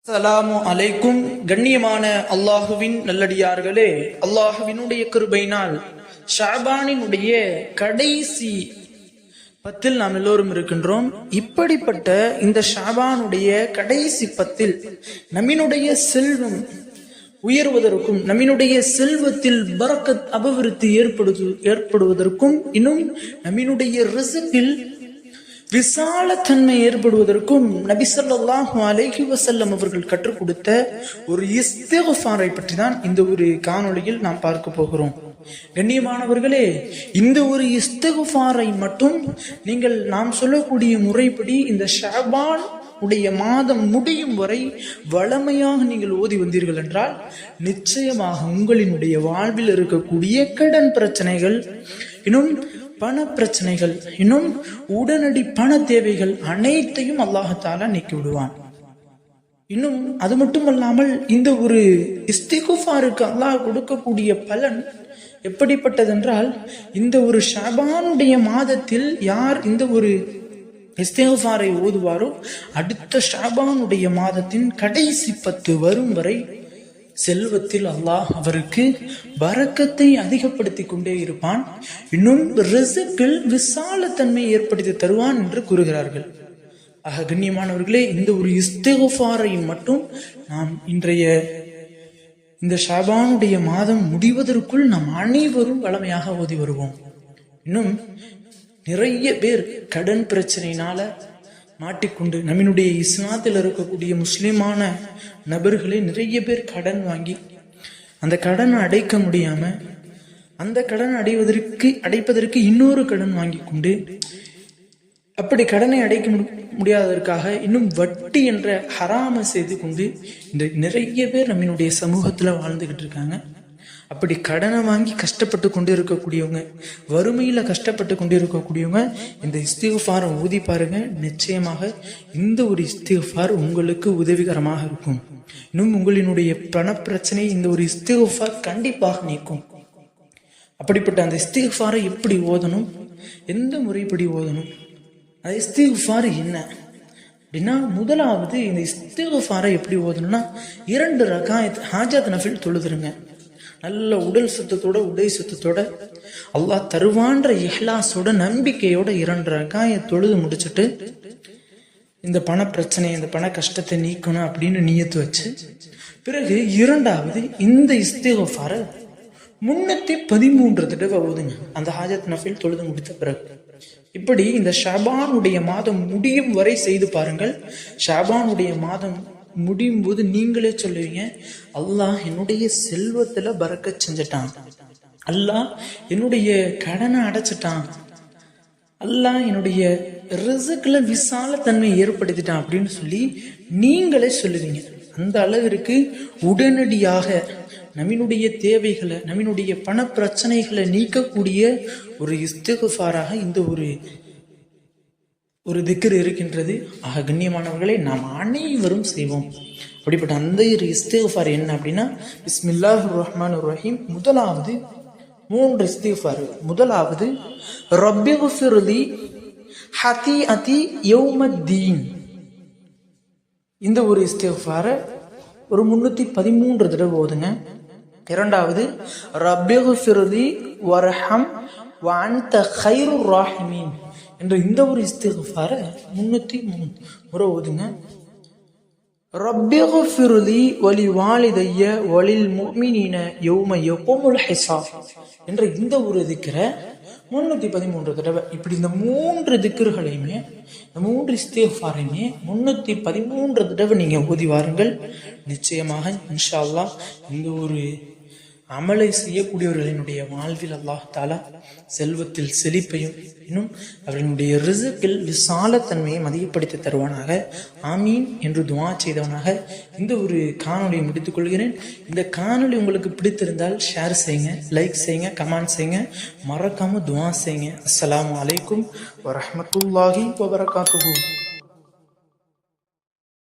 அஸ்ஸலாமு அலைக்கும். கண்ணியமான அல்லாஹுவின் நல்லடியார்களே, அல்லாஹுவினுடைய கிருபையினால் ஷாபானினுடைய கடைசி 10 நாம் எல்லோரும் இருக்கின்றோம். இப்படிப்பட்ட இந்த ஷாபானுடைய கடைசி 10 நம்மினுடைய செல்வம் உயர்வதற்கும் நம்மினுடைய செல்வத்தில் பரக்கத் அபிவிருத்தி ஏற்படுவதற்கும் இன்னும் நம்மினுடைய ரிஸ்கில் விசாலத்தன்மை ஏற்படுவதற்கும் நபி ஸல்லல்லாஹு அலைஹி வஸல்லம் அவர்கள் கற்றுக் கொடுத்த ஒரு இஸ்திக்ஃபாரை பற்றி தான் இந்த ஒரு காணொளியில் நாம் பார்க்க போகிறோம். கண்ணியமானவர்களே, இந்த ஒரு இஸ்திக்ஃபாரை மட்டும் நீங்கள் நாம் சொல்லக்கூடிய முறைப்படி இந்த ஷஅபான் உடைய மாதம் முடியும் வரை வளமையாக நீங்கள் ஓதி வந்தீர்கள் என்றால் நிச்சயமாக உங்களினுடைய வாழ்வில் இருக்கக்கூடிய கடன் பிரச்சனைகள், இன்னும் பண பிரச்சனைகள், இன்னும் உடனடி பண தேவைகள் அனைத்தையும் அல்லாஹ் தஆலா நீக்கி விடுவான். இன்னும் அது மட்டுமல்லாமல் இந்த ஒரு இஸ்திக்ஃபாருக்கு அல்லாஹ் கொடுக்கக்கூடிய பலன் எப்படிப்பட்டதென்றால், இந்த ஒரு ஷஅபானுடைய மாதத்தில் யார் இந்த ஒரு இஸ்திக்ஃபாரை ஓதுவாரோ அடுத்த ஷஅபானுடைய மாதத்தின் கடைசி 10 வரும் வரை செல்வத்தில் அல்லாஹ் அவருக்கு பரக்கத்தை அதிகப்படுத்தி கொண்டே இருப்பான். இன்னும் ரிஸ்கில் விசாலத்தன்மை ஏற்படுத்தி தருவான் என்று கூறுகிறார்கள். ஆக கண்ணியமானவர்களே, இந்த ஒரு இஸ்திக்ஃபாரை மட்டும் நாம் இன்றைய இந்த ஷஅபானுடைய மாதம் முடிவதற்குள் நாம் அனைவரும் வளமையாக ஓதி வருவோம். இன்னும் நிறைய பேர் கடன் பிரச்சனையினால மாட்டிக்கொண்டு நம்மினுடைய இஸ்லாத்தில் இருக்கக்கூடிய முஸ்லிமான நபர்களே நிறைய பேர் கடன் வாங்கி அந்த கடனை அடைக்க முடியாம அந்த கடன் அடைப்பதற்கு இன்னொரு கடன் வாங்கி கொண்டு அப்படி கடனை அடைக்க முடியாததற்காக இன்னும் வட்டி என்ற ஹராம செய்து கொண்டு இந்த நிறைய பேர் நம்மினுடைய சமூகத்துல வாழ்ந்துகிட்டு இருக்காங்க. அப்படி கடனை வாங்கி கஷ்டப்பட்டு கொண்டு இருக்கக்கூடியவங்க, வறுமையில கஷ்டப்பட்டு கொண்டு இருக்கக்கூடியவங்க இந்த இஸ்திக்ஃபாரை ஊதி பாருங்க. நிச்சயமாக இந்த ஒரு இஸ்திக்ஃபார் உங்களுக்கு உதவிகரமாக இருக்கும். இன்னும் உங்களினுடைய பண பிரச்சனை இந்த ஒரு இஸ்திக்ஃபார் கண்டிப்பாக நீக்கும். அப்படிப்பட்ட அந்த இஸ்திக்ஃபாரை எப்படி ஓதணும், எந்த முறைப்படி ஓதணும், அந்த இஸ்திக்ஃபார் என்ன அப்படின்னா, முதலாவது இந்த இஸ்திக்ஃபாரை எப்படி ஓதணும்னா 2 ரகாயத் ஹாஜத் நஃபில் தொழுதுருங்க. நல்ல உடல் சுத்தத்தோட உடை சுத்தத்தோட அல்லாஹ் தருவான்ற இஹ்லாஸோட நம்பிக்கையோட 2 ரகாயத் தொழுது முடிச்சுட்டு இந்த பண பிரச்சனை இந்த பண கஷ்டத்தை நீக்கணும் அப்படின்னு நியத்து வச்சு பிறகு 2வது இந்த இஸ்திக்ஃபாரை 313 தடவை ஓதுங்க. அந்த ஹாஜத் நஃபில் தொழுது முடித்த பிறகு இப்படி இந்த ஷஅபானுடைய மாதம் முடியும் வரை செய்து பாருங்கள். ஷஅபானுடைய மாதம் முடியும் போது நீங்களே சொல்லுவீங்க, அல்லாஹ் என்னுடைய செல்வத்துல பரக்கத் செஞ்சிட்டான், அல்லாஹ் என்னுடைய கடனை அடைச்சிட்டான், அல்லாஹ் என்னுடைய ரிஸ்க்ல விசாலத்தன்மை ஏற்படுத்திட்டான் அப்படின்னு சொல்லி நீங்களே சொல்லுவீங்க. அந்த அளவிற்கு உடனடியாக நம்மினுடைய தேவைகளை நம்மினுடைய பண பிரச்சனைகளை நீக்கக்கூடிய ஒரு இஸ்திக்ஃபாராக இந்த ஒரு திக்ர் இருக்கின்றது. ஆக கண்ணியமானவர்களை நாம் அனைவரும் செய்வோம். அப்படிப்பட்ட அந்த ஒரு இஸ்திக்ஃபார் என்ன அப்படின்னா, பிஸ்மில்லாஹிர் ரஹ்மானிர் ரஹீம். முதலாவது 3 இஸ்திக்ஃபார். முதலாவது ரப்பிக்ஃபிர்லி ஹதீஅதி யௌமத்தீன். இந்த ஒரு இஸ்திக்ஃபாரை ஒரு 313 தடவை ஓதுங்க. 2வது ரப்பிக்ஃபிர்லி வர்ஹம் வ அன்த கைருர் ராஹிமீன் என்ற இந்த ஒரு இஸ்திக்ஃபாரை 303 முறை ஓதுங்க. ரப்பிக்ஃபிர்லி வலி வாலிதைய வலில் முஃமினீன யௌம யகூமுல் ஹிசாப் என்ற இந்த ஒரு திக்ரை 313 தடவை. இப்படி இந்த 3 திக்ர்களையுமே இந்த 3 இஸ்திக்ஃபாரையுமே 313 தடவை நீங்க ஓதி வாருங்கள். நிச்சயமாக இன்ஷா அல்லாஹ் இந்த ஒரு அமலை செய்யக்கூடியவர்களினுடைய வாழ்வில் அல்லாஹ் தஆலா செல்வத்தில் செழிப்பையும் இன்னும் அவர்களுடைய ரிஸ்கில் விசாலத்தன்மையை அதிகப்படுத்தி தருவானாக. ஆமீன் என்று துஆ செய்தவனாக இந்த ஒரு காணொலியை முடித்துக் கொள்கிறேன். இந்த காணொலி உங்களுக்கு பிடித்திருந்தால் ஷேர் செய்யுங்க, லைக் செய்யுங்க, கமெண்ட் செய்யுங்க, மறக்காம துஆ செய்யுங்க. அஸ்ஸலாமு அலைக்கும் வரஹ்மத்துல்லாஹி வபரகாத்துஹு.